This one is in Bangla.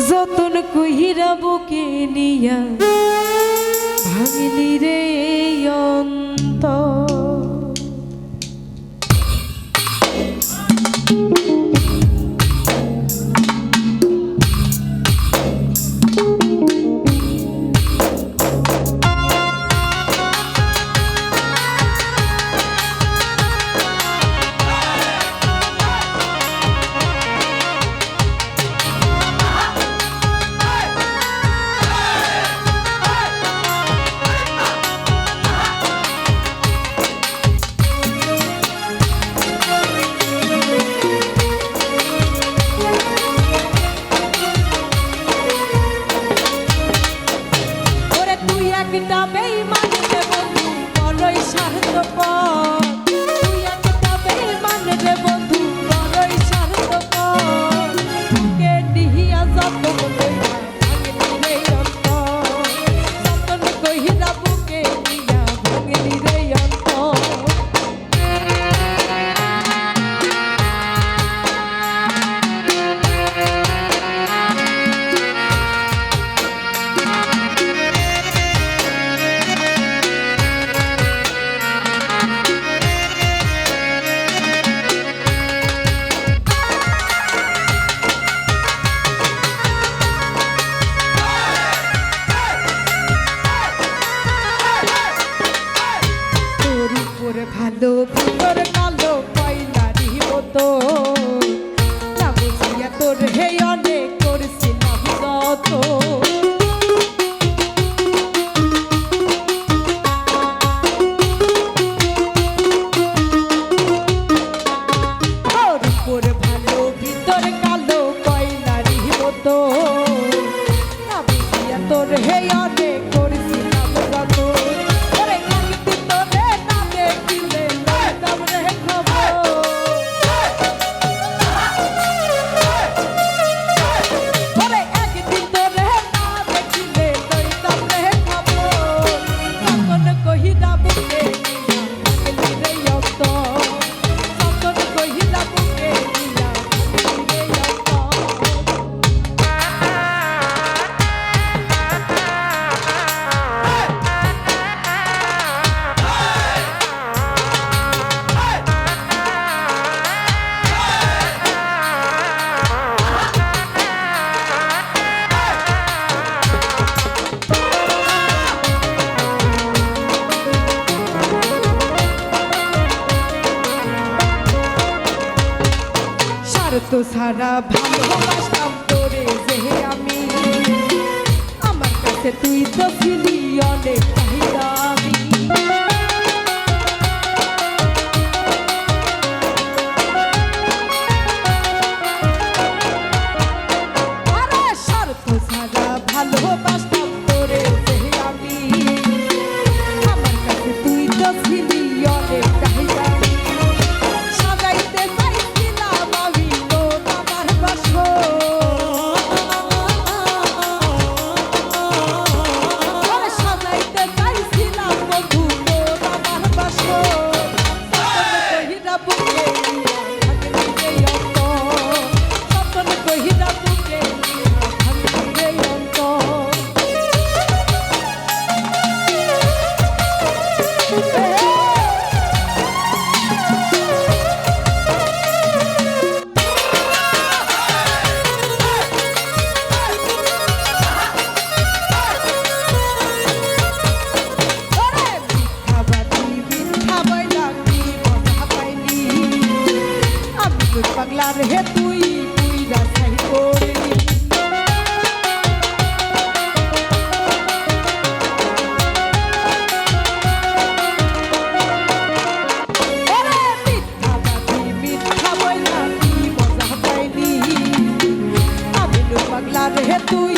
যতন কহিরা বুকে নিয়া ভাঙলি রে অন্তর। একটা বেঈমান রে বন্ধু বড়ই স্বার্থপর, তুই একটা বেঈমান রে বন্ধু বড়ই স্বার্থপর, তোকে নিহিয়া যতন কইরা ভাঙলি রে অন্তর, যতন কইরা বুকে নিয়া ভাঙলি রে অন্তর। ভালো ভিতর কালো কয়লারি মতো, না বুঝিয়া তোর হে অনেক করছিলাম যত। তোর উপর ভালো ভিতর কালো কয়লারি মতো, না বুঝিয়া তোর হে অনেক করছিলাম যত। তো সারা ভালোবাসতাম তোরে যে আমি, আমার কাছে তুই তো ছিলি অনেক দামি। আরে স্বার্থ সারা ভালোবাসতাম তোরে যে আমি, আমার কাছে তুই তো ছিলি অনেক দামি। পাগলার হে তুই তুই রাসাই করলি, মিথ্যা বইলা কি মজা পাইলি, আমি পাগলার হে তুই